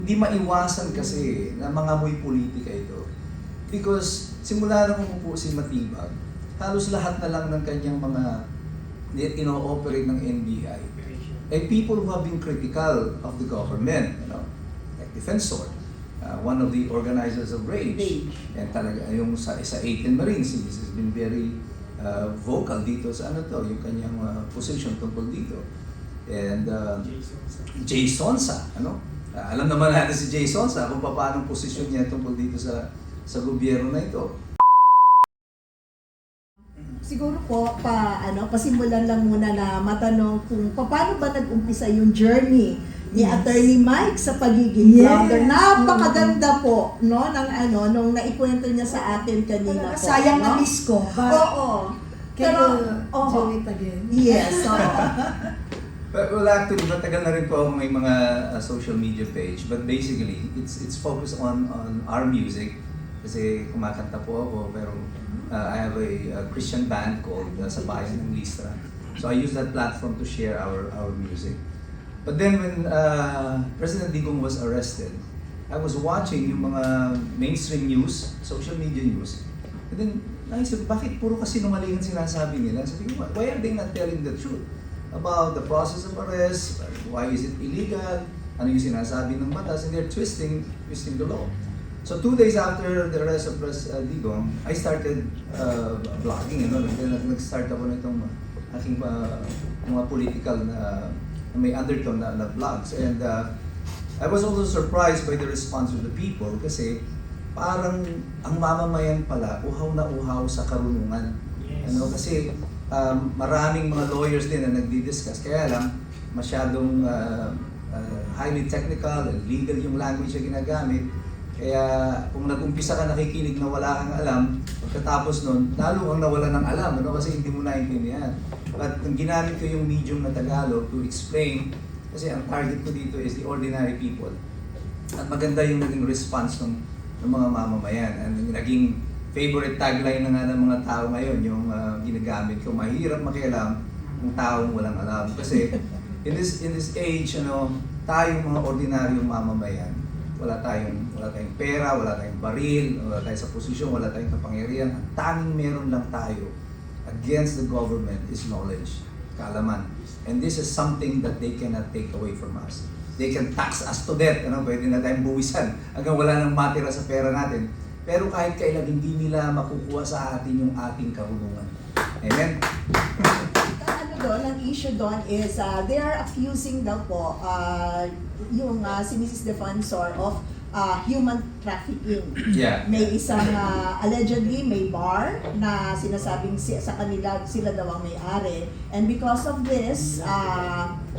Hindi maiwasan kasi na mga muy politika ito. Because simula nang umupo si Matibag, halos lahat na lang ng kanyang mga ino-operate ng NBI ay people who have been critical of the government, like Defensor, one of the organizers of Rage. And talaga yung sa 18 Marines, he has been very vocal dito sa yung kanyang position tungkol dito. And Jay Sonsa, alam naman natin si Jay Sonsa kung paano posisyon niya tungkol dito sa gobyerno na ito. Siguro po pasimulan lang muna na matanong kung paano ba nag-umpisa yung journey ni Attorney Mike sa pagiging vlogger. Napakaganda po nung naikwento niya sa atin kanina po. Sayang na miss ko. Oo. Pero do it again. Yes. Well, actually, matagal na rin po ako may mga social media page. But basically, it's focused on our music. Kasi kumakanta po ako, pero I have a Christian band called Sa Bayan ng Listra. So I use that platform to share our music. But then when President Digong was arrested, I was watching yung mga mainstream news, social media news. And then naisip, bakit puro kasinungalingan sinasabi nila? Sabi ko, why are they not telling the truth about the process of arrest? Why is it illegal? Ano yung sinasabi ng batas? And they're twisting the law. So 2 days after the arrest of President Digong, I started vlogging. Nag-start ako nitong aking mga political na may undertone na vlogs. And I was also surprised by the response of the people kasi parang ang mamamayan pala uhaw na uhaw sa karunungan. Yes. Kasi maraming mga lawyers din na nagdi-discuss, kaya lang masyadong highly technical and legal yung language na ginagamit. Kaya kung nag-umpisa ka nakikinig na wala kang alam, pagkatapos nun, lalo kang nawala ng alam, kasi hindi mo naintindihan. But ginamit ko yung medium na Tagalog to explain, kasi ang target ko dito is the ordinary people. At maganda yung naging response ng mga mamamayan. And yung naging favorite tagline na nga ng mga tao ngayon, yung ginagamit ko, mahirap makialam ng taong walang alam. Kasi in this age, tayong mga ordinaryong mamamayan, wala tayong pera, wala tayong baril, wala tayong sa posisyon, wala tayong kapangyarihan. Ang tanging meron lang tayo against the government is knowledge, kaalaman. And this is something that they cannot take away from us. They can tax us to death, pwede na tayong buwisan hanggang wala nang matira sa pera natin. Pero kahit kailan hindi nila makukuha sa atin yung ating karunungan. Amen? Ang issue doon is they are accusing daw po yung si Mrs. Defensor of human trafficking. Yeah. May isang allegedly may bar na sinasabing sa kanila sila daw ang may-ari, and because of this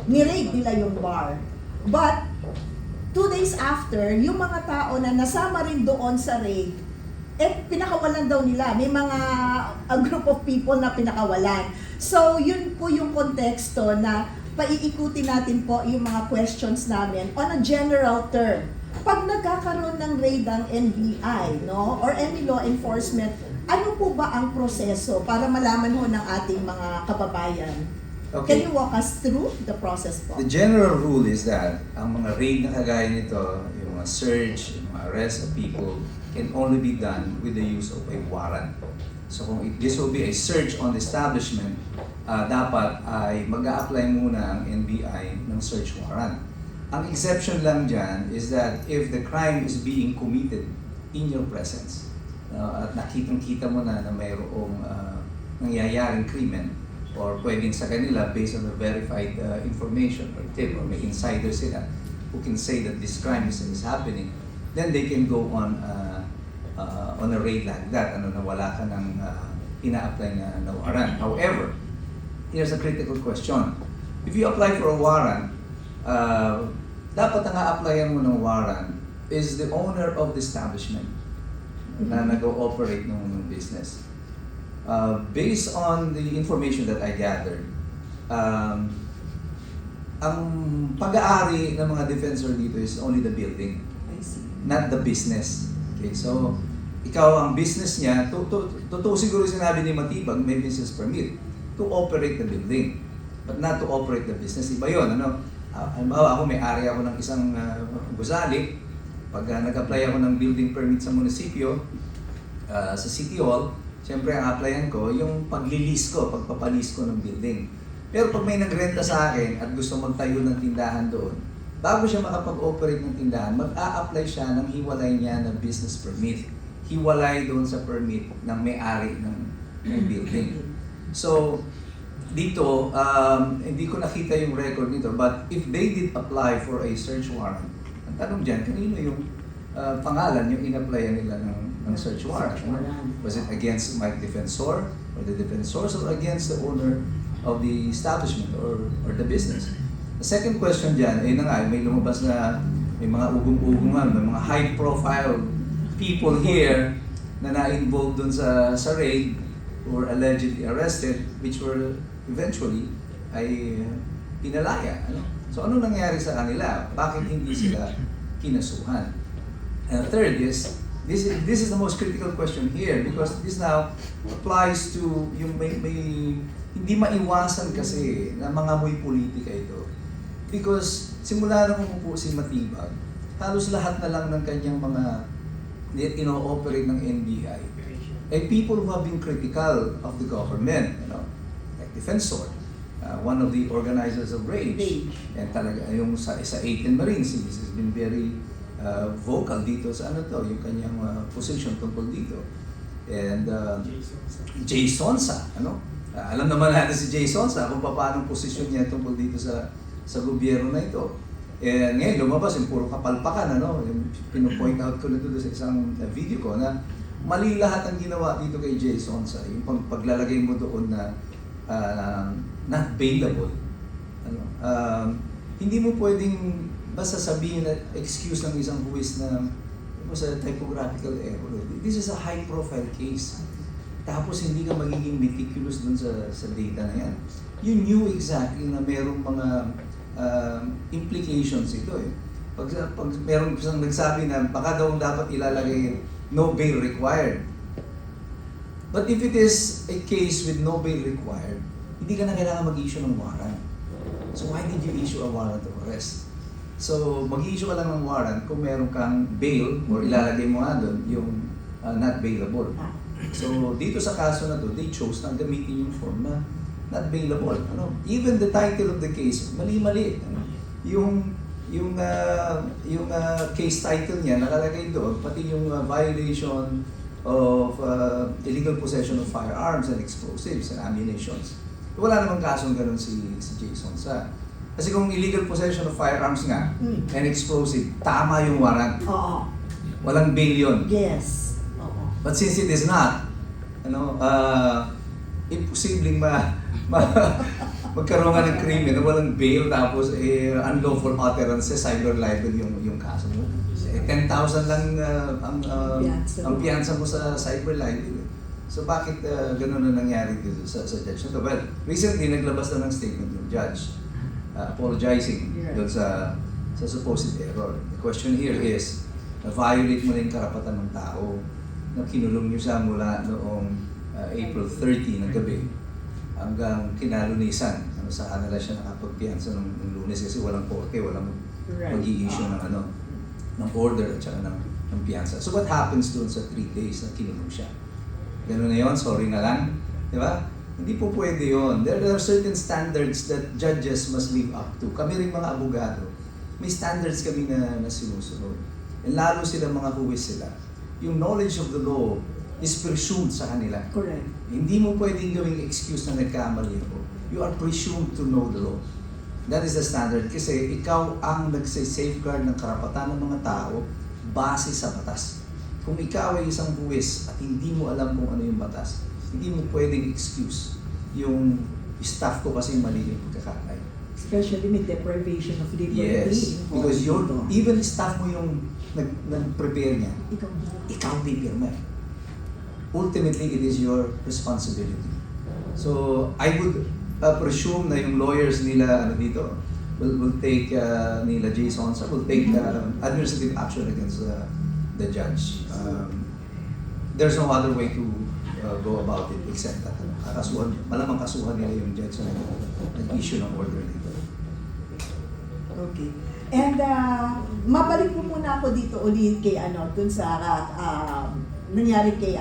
ni-raid nila yung bar. But 2 days after, yung mga tao na nasama rin doon sa raid, pinakawalan daw nila. May mga a group of people na pinakawalan. So, yun po yung konteksto na paiikutin natin po yung mga questions namin on a general term. Pag nagkakaroon ng raid ang NBI, or any law enforcement, ano po ba ang proseso para malaman ho ng ating mga kababayan? Okay. Can you walk us through the process po? The general rule is that ang mga raid na kagaya nito, yung mga search, yung mga arrest of people, can only be done with the use of a warrant. So kung this will be a search on the establishment, dapat ay mag-a-apply muna ang NBI ng search warrant. Ang exception lang dyan is that if the crime is being committed in your presence, at nakitang-kita mo na mayroong nangyayaring krimen, or pwedeng sa kanila based on the verified information or tip, or may insider sila who can say that this crime is happening, then they can go on a raid like that, na wala ka ng ina-apply na warrant. However, here's a critical question. If you apply for a warrant, dapat ang a-applyan mo ng warrant is the owner of the establishment na nag-ooperate ng business. Based on the information that I gathered, ang pag-aari ng mga defensor dito is only the building, not the business. Okay, so ikaw ang business niya, totoo siguro sinabi ni Matibag, may business permit to operate the building, but not to operate the business. Iba yun, halimbawa ako, may-ari ako ng isang gusali. Pag nag-apply ako ng building permit sa munisipyo, sa City Hall, siyempre ang applyan ko, yung pag-lease ko, pagpapalis ko ng building. Pero pag may nagrenta sa akin at gusto magtayo ng tindahan doon, bago siya makapag-operate ng tindahan, mag-a-apply siya ng hiwalay niya ng business permit. Hiwalay doon sa permit ng may-ari ng building. So, dito, hindi ko nakita yung record nito, but if they did apply for a search warrant, ang tanong dyan, kanino yung pangalan yung in-applyan nila ng search warrant? Was it against my defensor or the defensors or against the owner of the establishment or the business? The second question dyan, na nga, may lumabas na may mga ugong-ugungan, may mga high-profile people here na na-involved dun sa raid or allegedly arrested, which were eventually ay pinalaya. So ano nangyari sa kanila? Bakit hindi sila kinasuhan? And third is, this is the most critical question here because this now applies to yung may hindi maiwasan kasi na mga muy politika ito. Because simula nung umupo si Matibag, halos lahat na lang ng kanyang mga ino-operate ng NBI ay people who have been critical of the government, like Defensor, one of the organizers of Rage. And talaga yung sa 18 Marines, he has been very vocal dito sa yung kanyang position tungkol dito. And Jay Sonsa, alam naman natin si Jay Sonsa kung paano posisyon niya tungkol dito sa gobyerno na ito. And ngayon lumabas yung puro kapalpakan, yung pino-point out ko na doon sa isang video ko na mali lahat ang ginawa dito kay Jay Sonsa. Yung paglalagay mo doon na not bailable. Hindi mo pwedeng basta sabihin na excuse ng isang buwis na sa typographical error. This is a high-profile case. Tapos hindi ka magiging meticulous dun sa data na yan. You knew exactly na merong mga implications ito eh. Pag merong isang nagsabi na baka daw dapat ilalagay no bail required. But if it is a case with no bail required, hindi ka na kailangan mag-issue ng warrant. So why did you issue a warrant of arrest? So mag-issue ka lang ng warrant kung meron kang bail or ilalagay mo nga doon yung not bailable. So dito sa kaso na to, they chose na gamitin yung form na not bailable. Even the title of the case, mali-mali. Yung case title niya nakalagay doon, pati yung violation of illegal possession of firearms and explosives and ammunitions. Wala namang kasong ganun si Jason sa. Kasi kung illegal possession of firearms nga and explosive, tama yung warrant. Oo. Walang bail yun. Yes. Oo. But since it is not, imposibleng magkaroon nga ng krimen na walang bail tapos unlawful utterances, cyber libel yung kaso mo. 10,000 lang ang piyansa mo sa cyber libel. So bakit gano'n na nangyari dito sa judge na to? Well, recently naglabas na ng statement yung judge apologizing doon sa supposed error. The question here is, na-violate mo na yung karapatan ng tao na kinulong niyo siya mula noong April 30 ng gabi hanggang kinalunisan. Sa kanila siya nakapagpiyansa ng Lunes kasi walang korte, walang mag-i-issue ng order at saka ng piyansa. So what happens doon sa 3 days na kinulong siya? Ganun na yun, sorry na lang. Di ba? Hindi po pwede yun. There are certain standards that judges must live up to. Kami rin mga abogado, may standards kami na sinusunod. And lalo sila mga huwis sila. Yung knowledge of the law is presumed sa kanila. Correct. Hindi mo pwedeng gawing excuse na nagkamali ako. You are presumed to know the law. That is the standard. Kasi ikaw ang nagse-safeguard ng karapatan ng mga tao base sa batas. Kung ikaw ay isang buwis at hindi mo alam kung ano yung batas, hindi mo pwedeng excuse yung staff ko kasi mali yung pagkakalay. Especially with deprivation of liberty. Yes, because even staff mo yung nag-prepare niya, ikaw pipirma. Ultimately, it is your responsibility. So, I would presume na yung lawyers nila dito will take nila Jason will take administrative action against the judge. There's no other way to go about it except that malamang kasuhan nila yung judge na nag-issue ng order nito. Okay. And mabalik po muna ako dito ulit kay dun sa nangyari kay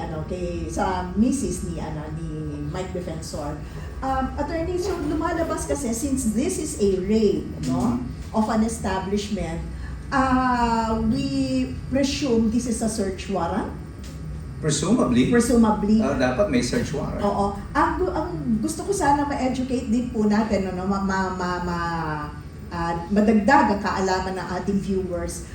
sa misis ni Mike Defensor. Attorney, so lumalabas kasi since this is a raid, no, of an establishment, we presume this is a search warrant. Presumably, Presumably. dapat may search warrant. Oo. Ang gusto ko sana ma-educate din po natin, madagdag ang kaalaman ng ating viewers.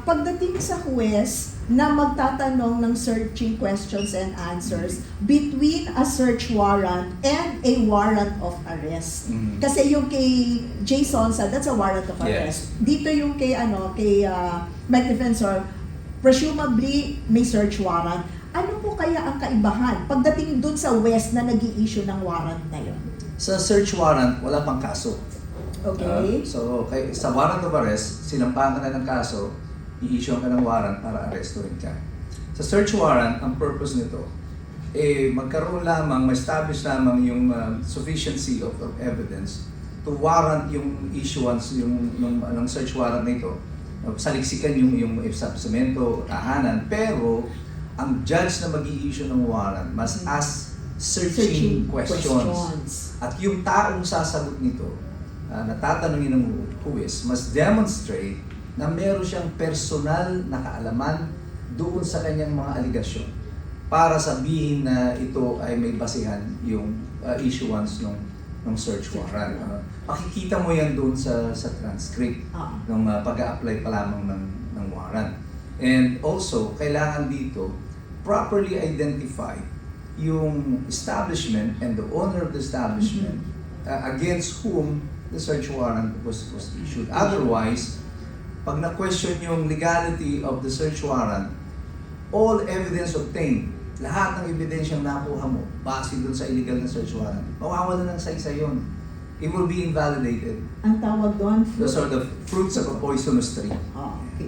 Pagdating sa huwes na magtatanong ng searching questions and answers between a search warrant and a warrant of arrest. Mhm. Kasi yung kay Jay Sonsa, that's a warrant of arrest. Dito yung kay Mike Defensor, presumably may search warrant. Ano po kaya ang kaibahan pagdating dun sa West na nag-i-issue ng warrant na yun? Sa search warrant, wala pang kaso. Okay? Sa warrant of arrest, sinampahan ka na ng kaso, i-issue ka ng warrant para arrestuin ka. Sa search warrant, ang purpose nito, magkaroon lamang, ma-establish lamang yung sufficiency of evidence to warrant yung issuance ng search warrant nito. Saliksikan yung establishmento, tahanan, pero ang judge na mag-i-issue ng warrant must ask searching questions. At yung taong sasagot nito, natatanungin ng huwes, must demonstrate na meron siyang personal na kaalaman doon sa kanyang mga aligasyon para sabihin na ito ay may basihan yung issuance ng search warrant. Makikita mo yan doon sa transcript ng pag-a-apply pa lamang ng warrant. And also, kailangan dito properly identify yung establishment and the owner of the establishment against whom the search warrant was issued. Otherwise, pag na-question yung legality of the search warrant, all evidence obtained, lahat ng ebidensyang nakuha mo, base dun sa illegal na search warrant, mawawala ng sa yun. It will be invalidated. Ang tawag doon, The sort of fruits of a poisonous tree. Okay.